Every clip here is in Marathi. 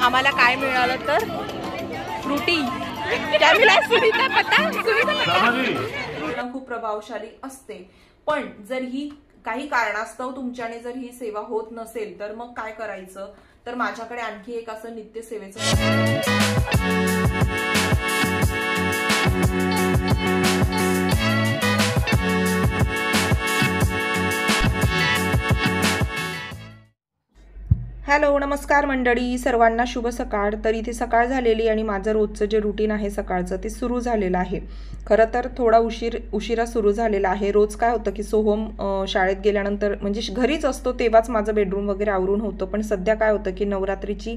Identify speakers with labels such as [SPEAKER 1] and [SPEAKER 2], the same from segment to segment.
[SPEAKER 1] आम्हाला काय मिळालं तर फ्रुटी खूप प्रभावशाली असते। पण जर ही काही कारणास्तव तुमच्याने जर ही सेवा होत नसेल तर मग काय करायचं, तर माझ्याकडे आणखी एक असं नित्य सेवेचं हॅलो नमस्कार मंडळी, सर्वांना शुभ सकाळ। तर इथे सकाळ झालेली आणि माझं रोजचं जे रुटीन आहे सकाळचं ते सुरू झालेलं आहे। खरं तर थोडा उशिरा सुरू झालेला आहे। रोज काय होतं की सोहम शाळेत गेल्यानंतर म्हणजे घरीच असतो तेव्हाच माझं बेडरूम वगैरे आवरून होतं, पण सध्या काय होतं की नवरात्रीची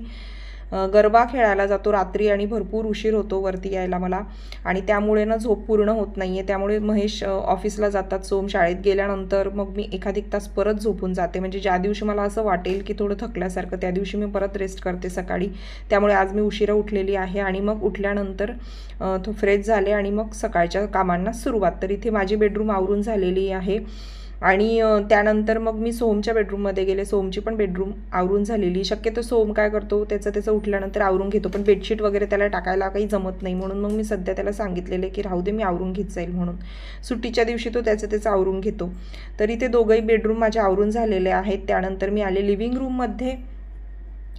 [SPEAKER 1] गरबा खेळायला जातो रात्री आणि भरपूर उशीर होतो वरती यायला मला, आणि त्यामुळे ना झोप पूर्ण होत नाहीये। त्यामुळे महेश ऑफिसला जातात, सोम शाळेत गेल्यानंतर मग मी एखादिक तास परत झोपून जाते। म्हणजे ज्या दिवशी मला असं वाटेल की थोडं थकल्यासारखं त्या दिवशी मी परत रेस्ट करते सकाळी। त्यामुळे आज मी उशिरा उठलेली आहे आणि मग उठल्यानंतर फ्रेश झाले आणि मग सकाळच्या कामांना सुरुवात। तर इथे माझी बेडरूम आवरून झालेली आहे आणि त्यानंतर मग मी सोमच्या बेडरूममध्ये गेले। सोमची पण बेडरूम आवरून झालेली। शक्यतो सोम काय करतो त्याचं उठल्यानंतर आवरून घेतो, पण बेडशीट वगैरे त्याला टाकायला काही जमत नाही, म्हणून मग मी सध्या त्याला सांगितलेले की राहू दे, मी आवरून घेत जाईल म्हणून। सुट्टीच्या दिवशी तो त्याचं आवरून घेतो। तर इथे दोघंही बेडरूम माझे आवरून झालेले आहेत। त्यानंतर मी आले लिव्हिंग रूममध्ये।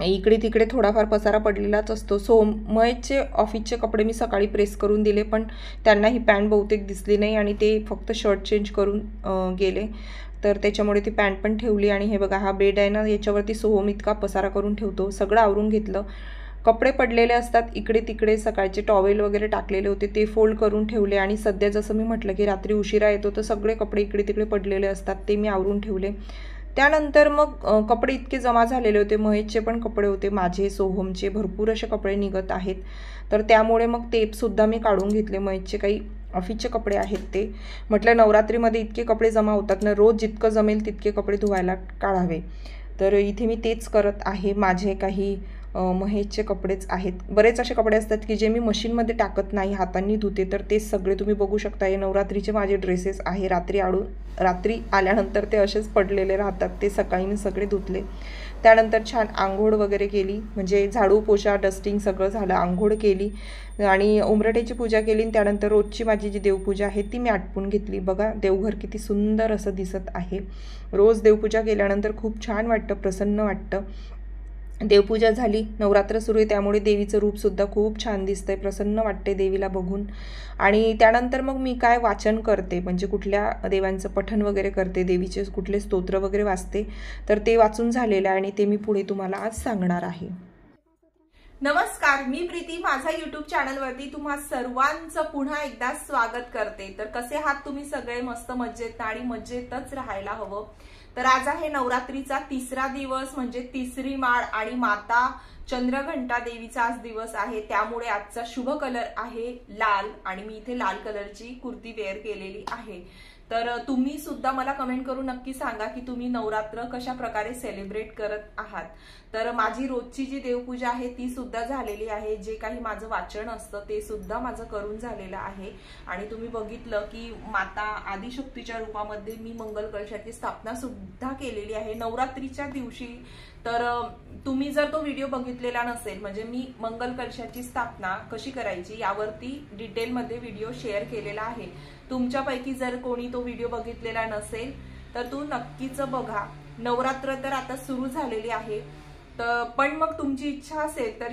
[SPEAKER 1] इकडे तिकडे थोडाफार पसारा पडलेलाच असतो। महेशचे ऑफिसचे कपडे मी सकाळी प्रेस करून दिले, पण त्यांना ही पॅन्ट बहुतेक दिसली नाही आणि ते फक्त शर्ट चेंज करून गेले, तर त्याच्यामुळे ती पॅन्ट पण ठेवली। आणि हे बघा, हा बेड आहे ना, याच्यावरती सोहम इतका पसारा करून ठेवतो। सगळं आवरून घेतलं। कपडे पडलेले असतात इकडे तिकडे, सकाळचे टॉवेल वगैरे टाकलेले होते ते फोल्ड करून ठेवले। आणि सध्या जसं मी म्हटलं की रात्री उशिरा येतो तर सगळे कपडे इकडे तिकडे पडलेले असतात ते मी आवरून ठेवले। त्यानंतर मग कपडे इतके जमा झालेले होते, महेशचे पण कपडे होते, माझे, सोहमचे भरपूर असे कपडे निघत आहेत, तर त्यामुळे मग तेपसुद्धा मी काढून घेतले। महेशचे काही ऑफिसचे कपडे आहेत ते, म्हटलं नवरात्रीमध्ये इतके कपडे जमा होतात ना, रोज जितकं जमेल तितके कपडे धुवायला काढावे। तर इथे मी तेच करत आहे। माझे काही महेशचे कपडेच आहेत। बरेच असे कपडे असतात की जे मी मशीनमध्ये टाकत नाही, हातांनी धुते, तर ते सगळे तुम्ही बघू शकता। हे नवरात्रीचे माझे ड्रेसेस आहे। रात्री आल्यानंतर ते असेच पडलेले राहतात, ते सकाळी मी सगळे धुतले। त्यानंतर छान आंघोळ वगैरे केली, म्हणजे झाडू पोछा डस्टिंग सगळं झालं, आंघोळ केली आणि उंबरठ्याची पूजा केली। त्यानंतर रोजची माझी जी देवपूजा आहे ती मी आटपून घेतली। बघा देवघर किती सुंदर असं दिसत आहे। रोज देवपूजा केल्यानंतर खूप छान वाटतं, प्रसन्न वाटतं। देवपूजा झाली, नवरात्र सुरू आहे त्यामुळे देवीचं रूपसुद्धा खूप छान दिसतंय, प्रसन्न वाटते देवीला बघून। आणि त्यानंतर मग मी काय वाचन करते, म्हणजे कुठल्या देवांचं पठण वगैरे करते, देवीचे कुठले स्तोत्र वगैरे वाचते, तर ते वाचून झालेलं आहे आणि ते मी पुढे तुम्हाला आज सांगणार आहे। नमस्कार, मी प्रीती, माझा YouTube चॅनलवरती तुम्हा सर्वांचं पुन्हा एकदा स्वागत करते। तर कसे आहात तुम्ही सगळे? मस्त मजेत आणि मजेतच राहायला हवं। तर आज आहे नवरात्रीचा तिसरा दिवस, म्हणजे तिसरी माळ आणि माता चंद्रघंटा देवीचा आज दिवस आहे, त्यामुळे आजचा शुभ कलर आहे लाल आणि मी इथे लाल कलरची कुर्ती वेअर केलेली आहे। तर तुम्ही सुद्धा मला कमेंट करून नक्की सांगा की तुम्ही नवरात्र कशा प्रकारे सेलिब्रेट करत आहात। तर माझी रोजची जी देवपूजा आहे ती सुद्धा झालेली आहे, जे काही माझं वाचन असतं ते सुद्धा माझं करून झालेलं आहे। आणि तुम्ही बघितलं की माता आदिशक्तीच्या रूपामध्ये मी मंगल कलशाची स्थापना सुद्धा केलेली आहे नवरात्रीच्या दिवशी। तर तुम्ही जर तो व्हिडिओ बघितलेला नसेल, म्हणजे मी मंगल कलशाची स्थापना कशी करायची यावरती डिटेलमध्ये व्हिडिओ शेअर केलेला आहे। तुमच्यापैकी जर कोणी तो व्हिडिओ बघितलेला नसेल तर तू नक्कीच बघा। नवरात्र तर आता सुरू झालेली आहे, तर पण मग तुमची इच्छा असेल तर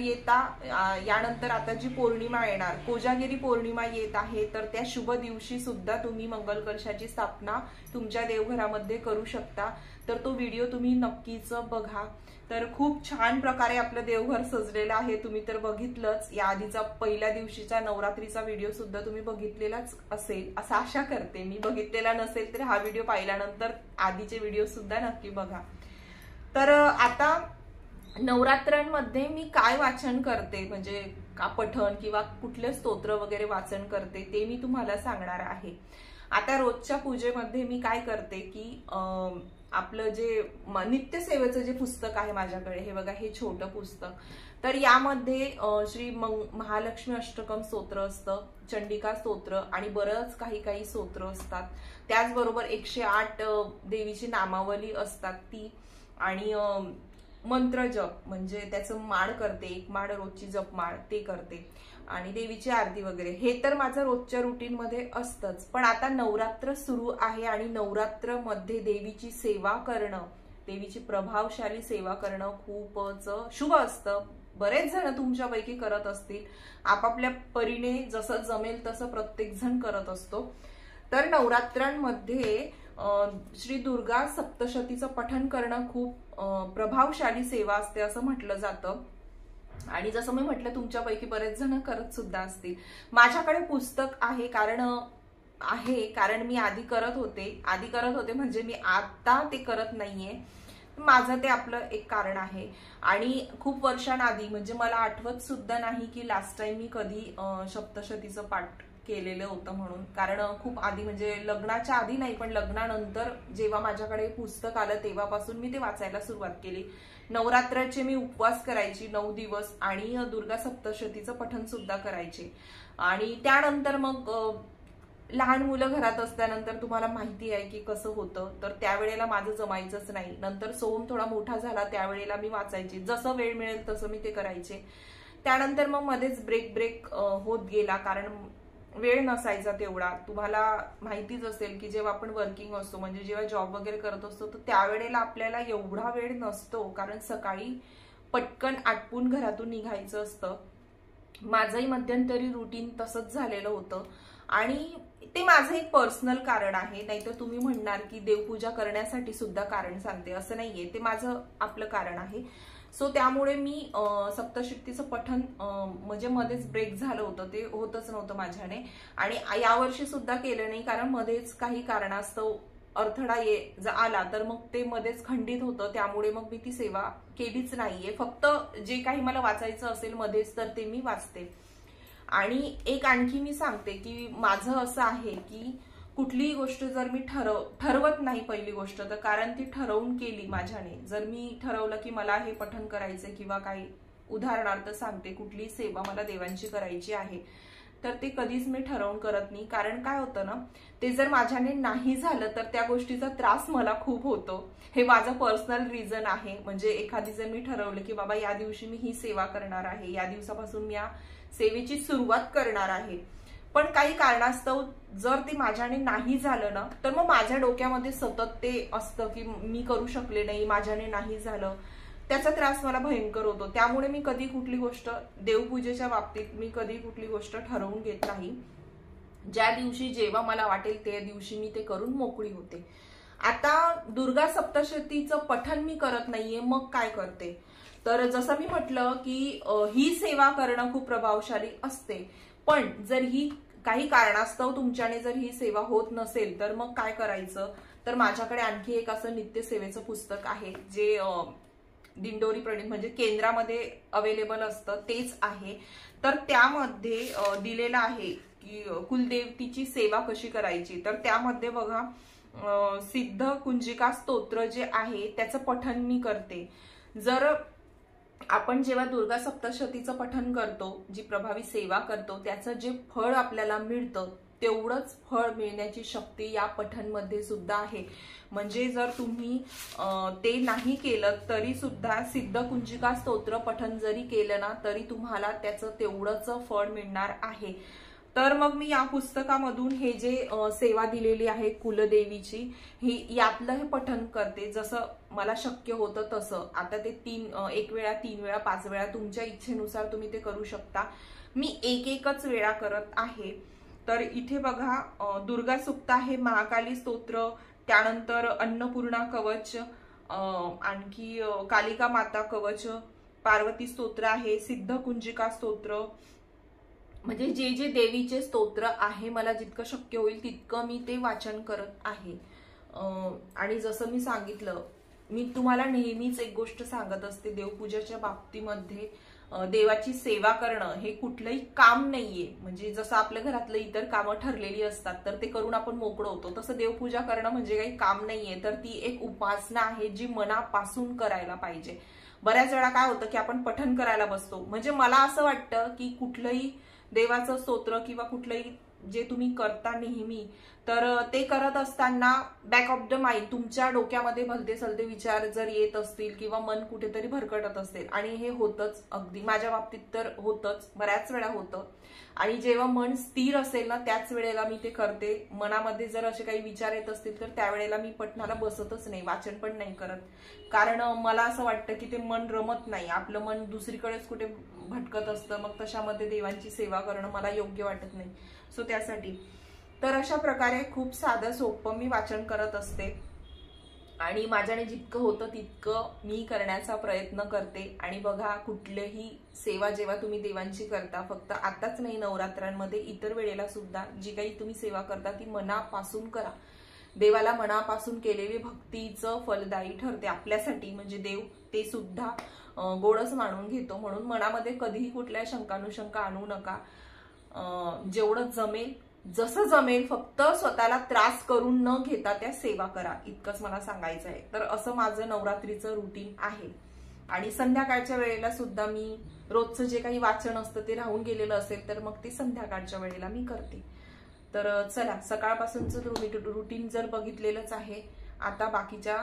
[SPEAKER 1] यानंतर आता जी पौर्णिमा येणार, कोजागिरी पौर्णिमा येत आहे, तर त्या शुभ दिवशी सुद्धा तुम्ही मंगल कलशाची स्थापना तुमच्या देवघरामध्ये करू शकता। तर तो व्हिडिओ तुम्ही नक्कीच बघा। तर खूप छान प्रकारे आपलं देवघर सजलेलं आहे, तुम्ही तर बघितलंच। या आधीचा पहिल्या दिवशीचा नवरात्रीचा व्हिडिओ सुद्धा तुम्ही बघितलेलाच असेल असं आशा करते मी। बघितलेला नसेल तर हा व्हिडिओ पाहिल्यानंतर आधीचे व्हिडिओ सुद्धा नक्की बघा। तर आता नवरात्रांमध्ये मी काय वाचन करते, म्हणजे का पठण किंवा कुठले स्तोत्र वगैरे वाचन करते ते मी तुम्हाला सांगणार आहे। आता रोजच्या पूजेमध्ये मी काय करते की आपलं जे नित्य सेवेचं जे पुस्तक आहे माझ्याकडे, हे बघा, हे छोटं पुस्तक, तर यामध्ये श्री महालक्ष्मी अष्टकम स्तोत्र असतं, चंडिका स्तोत्र आणि बरंच काही स्तोत्र असतात। त्याचबरोबर 108 देवीची नामावली असतात ती, आणि मंत्र जप म्हणजे त्याचं माळ करते, एक माळ रोजची जपमाळ ते करते आणि देवीची आरती वगैरे, हे तर माझं रोजच्या रुटीन मध्ये असतंच. पण आता नवरात्र सुरू आहे आणि नवरात्र मध्ये देवीची सेवा करणं, देवीची प्रभावशाली सेवा करणं खूपच शुभ असतं. बरेच जण तुमच्यापैकी करत असतील, आपापल्या परीने जसं जमेल तसं प्रत्येक जण करत असतो. तर नवरात्रांमध्ये श्री दुर्गा सप्तशतीचं पठण करणं खूप प्रभावशाली सेवा असते असं म्हटलं जातं. आणि जसं मी म्हटलं तुमच्यापैकी बरेच जण करत सुद्धा असतील. माझ्याकडे पुस्तक आहे कारण मी आधी करत होते म्हणजे मी आता ते करत नाहीये. माझं ते आपलं एक कारण आहे. आणि खूप वर्षांआधी म्हणजे मला आठवत सुद्धा नाही की लास्ट टाइम मी कधी सप्तशतीचं पाठ केलेलं होतं म्हणून. कारण खूप आधी म्हणजे लग्नाच्या आधी नाही पण लग्नानंतर जेव्हा माझ्याकडे पुस्तक आलं तेव्हापासून मी ते वाचायला सुरुवात केली. नवरात्राचे मी उपवास करायची 9 दिवस आणि दुर्गा सप्तशतीचं पठण सुद्धा करायचे. आणि त्यानंतर मग लहान मुलं घरात असल्यानंतर तुम्हाला माहिती आहे की कसं होतं, तर त्यावेळेला माझं जमायचंच नाही. नंतर सोहम थोडा मोठा झाला त्यावेळेला मी वाचायचे, जसं वेळ मिळेल तसं मी ते करायचे. त्यानंतर मग मध्येच ब्रेक होत गेला कारण वेळ नसायचा तेवढा. तुम्हाला माहितीच असेल की जेव्हा आपण वर्किंग असतो म्हणजे जेव्हा जॉब वगैरे करत असतो तर त्यावेळेला आपल्याला एवढा वेळ नसतो, कारण सकाळी पटकन आटपून घरातून निघायचं असतं. माझंही मध्यंतरी रुटीन तसंच झालेलं होतं आणि ते माझं एक पर्सनल कारण आहे. नाहीतर तुम्ही म्हणणार की देवपूजा करण्यासाठी सुद्धा कारण सांगते, असं नाहीये, ते माझं आपलं कारण आहे. सो त्यामुळे मी सप्तशतीचं पठण म्हणजे मध्येच ब्रेक झालं होतं, ते होतच नव्हतं माझ्याने. आणि यावर्षी सुद्धा केलं नाही कारण मध्येच काही कारणास्तव अडथळा आला तर मग ते मध्येच खंडित होतं. त्यामुळे मग मी ती सेवा केलीच नाहीये. फक्त जे काही मला वाचायचं असेल मध्येच तर ते मी वाचते. आणि एक आणखी मी सांगते की माझं असं आहे की कुठलीही गोष्ट जर मी ठरवत नाही पहिली गोष्ट तर, कारण ती ठरवून केली माझ्याने. जर मी ठरवलं की मला हे पठण करायचं किंवा काही उदाहरणार्थ सांगते कुठलीही सेवा मला देवांची करायची आहे तर ते कधीच मी ठरवून करत नाही. कारण काय होतं ना, ते जर माझ्याने नाही झालं तर त्या गोष्टीचा त्रास मला खूप होतो. हे माझं पर्सनल रिझन आहे. म्हणजे एखादी जर मी ठरवलं की बाबा या दिवशी मी ही सेवा करणार आहे, या दिवसापासून मी या सेवेची सुरुवात करणार आहे, पण काही कारणास्तव जर ते माझ्याने नाही झालं ना तर मग माझ्या डोक्यामध्ये सतत ते असतं की मी करू शकले नाही, माझ्याने नाही झालं, त्याचा त्रास मला भयंकर होतो. त्यामुळे मी कधी कुठली गोष्ट देवपूजेच्या बाबतीत मी कधी कुठली गोष्ट ठरवून घेत नाही. ज्या दिवशी जेव्हा मला वाटेल त्या दिवशी मी ते करून मोकळी होते. आता दुर्गा सप्तशतीचं पठण मी करत नाहीये, मग काय करते तर जसं मी म्हटलं की ही सेवा करणं खूप प्रभावशाली असते. पण जर ही काही कारणास्तव तुमच्याने जर ही सेवा होत नसेल तर मग काय करायचं, तर माझ्याकडे आणखी एक असं नित्यसेवेचं पुस्तक आहे जे दिंडोरी प्रणित म्हणजे केंद्रामध्ये अवेलेबल असतं, तेच आहे. तर त्यामध्ये दिलेलं आहे की कुलदेवतीची सेवा कशी करायची. तर त्यामध्ये बघा सिद्ध कुंजिका स्तोत्र जे आहे त्याचं पठण मी करते. जर आपण जेव्हा दुर्गा सप्तशतीचं पठण करतो, जी प्रभावी सेवा करतो, त्याचं जे फळ आपल्याला मिळतं तेवढंच फळ मिळण्याची शक्ती या पठणमध्ये सुद्धा आहे. म्हणजे जर तुम्ही ते नाही केलं तरी सुद्धा सिद्ध कुंजिका स्तोत्र पठण जरी केलं ना तरी तुम्हाला त्याचं तेवढंच फळ मिळणार आहे. तर मग मी या पुस्तकामधून हे जे सेवा दिलेली आहे कुलदेवीची, ही यातलं हे पठण करते जसं मला शक्य होतं तसं. आता ते 1 वेळा 3 वेळा 5 वेळा तुमच्या इच्छेनुसार तुम्ही ते करू शकता. मी एकच वेळा करत आहे. तर इथे बघा दुर्गा सुक्त आहे, महाकाली स्तोत्र, त्यानंतर अन्नपूर्णा कवच, आणखी कालिका माता कवच, पार्वती स्तोत्र आहे, सिद्ध कुंजिका स्तोत्र. म्हणजे जे जे देवीचे स्तोत्र आहे मला जितकं शक्य होईल तितकं मी ते वाचन करत आहे. आणि जसं मी सांगितलं, मी तुम्हाला नेहमीच एक गोष्ट सांगत असते, देवपूजेच्या बाबतीमध्ये देवाची सेवा करणं हे कुठलंही काम नाहीये. म्हणजे जसं आपल्या घरातलं इतर कामं ठरलेली असतात तर ते करून आपण मोकळं होतो, तसं देवपूजा करणं म्हणजे काही काम नाहीये. तर ती एक उपासना आहे जी मनापासून करायला पाहिजे. बऱ्याच वेळा काय होतं की आपण पठण करायला बसतो, म्हणजे मला असं वाटतं की कुठलंही देवाचं स्तोत्र किंवा कुठलंही जे तुम्ही करता नेहमी, तर ते करत असताना बॅक ऑफ द माइंड तुमच्या डोक्यामध्ये भलते सलते विचार जर येत असतील किंवा मन कुठेतरी भरकटत असेल, आणि हे होतच, अगदी माझ्या बाबतीत तर होतच, बऱ्याच वेळा होतं. आणि जेव्हा मन स्थिर असेल ना त्याच वेळेला मी ते करते. मनामध्ये जर असे काही विचार येत असतील तर त्यावेळेला मी पठणाला बसतच नाही, वाचन पण नाही करत. कारण मला असं वाटतं की ते मन रमत नाही, आपलं मन दुसरीकडेच कुठे भटकत असतं. मग तशामध्ये देवांची सेवा करणं मला योग्य वाटत नाही. सो त्यासाठी तर अशा प्रकारे खूप साधं सोपं मी वाचन करत असते. आणि माझ्याने जितकं होतं तितकं मी करण्याचा प्रयत्न करते. आणि बघा, कुठलीही सेवा जेव्हा तुम्ही देवांची करता, फक्त आताच नाही, नवरात्रांमध्ये इतर वेळेला सुद्धा जी काही तुम्ही सेवा करता ती मनापासून करा. देवाला मनापासून केलेली भक्तीचं फलदायी ठरते आपल्यासाठी. म्हणजे देव ते सुद्धा गोडच मानून घेतो. म्हणून मनामध्ये कधीही कुठल्या शंकानुशंका आणू नका. जेवढं जमेल, जसं जमेल, फक्त स्वतःला त्रास करून न घेता त्या सेवा करा, इतकंच मला सांगायचं आहे. तर असं माझं नवरात्रीचं रुटीन आहे. आणि संध्याकाळच्या वेळेला सुद्धा मी रोजचं जे काही वाचन असतं ते राहून गेलेलं असेल तर मग ते संध्याकाळच्या वेळेला मी करते. तर चला, सकाळपासूनचं रुटीन जर बघितलेलंच आहे, आता बाकीच्या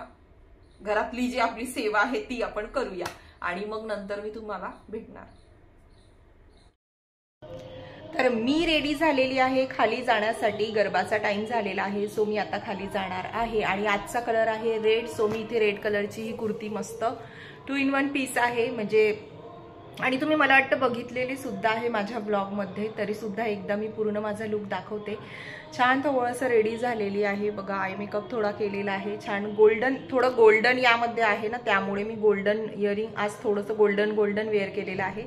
[SPEAKER 1] घरातली जी आपली सेवा आहे ती आपण करूया आणि मग नंतर मी तुम्हाला भेटणार. तर मी रेडी झालेली आहे खाली जाण्यासाठी. गरबाचा टाइम झालेला आहे, सो मी आता खाली जाणार आहे. आणि आजचा कलर आहे रेड, सो मी इथे रेड कलरची ही कुर्ती मस्त 2 in 1 पीस आहे. म्हणजे आणि तुम्ही मला वाटतं बघितलेली सुद्धा आहे माझ्या ब्लॉगमध्ये, तरी सुद्धा एकदा मी पूर्ण माझा लुक दाखवते. छान थोडंसं रेडी झालेली आहे. बघा, आय मेकअप थोडा केलेला आहे, छान गोल्डन, थोडं गोल्डन यामध्ये आहे ना, त्यामुळे मी गोल्डन इयरिंग आज थोडंसं गोल्डन वेअर केलेलं आहे.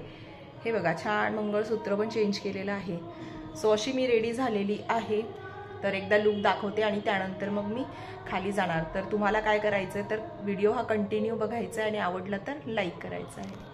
[SPEAKER 1] हे बघा, छान मंगळसूत्र पण चेंज केलेलं आहे. सो अशी मी रेडी झालेली आहे. तर एकदा लुक दाखवते आणि त्यानंतर मग मी खाली जाणार. तर तुम्हाला काय करायचं तर व्हिडिओ हा कंटिन्यू बघायचा आहे आणि आवडला तर लाईक करायचं आहे.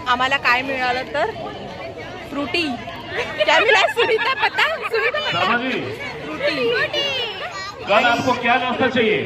[SPEAKER 1] आम्हाला काय मिळालं तर फ्रूटी. क्या मिला सुनीता? पता? फ्रूटी.
[SPEAKER 2] कल आपको क्या नाश्ता चाहिए?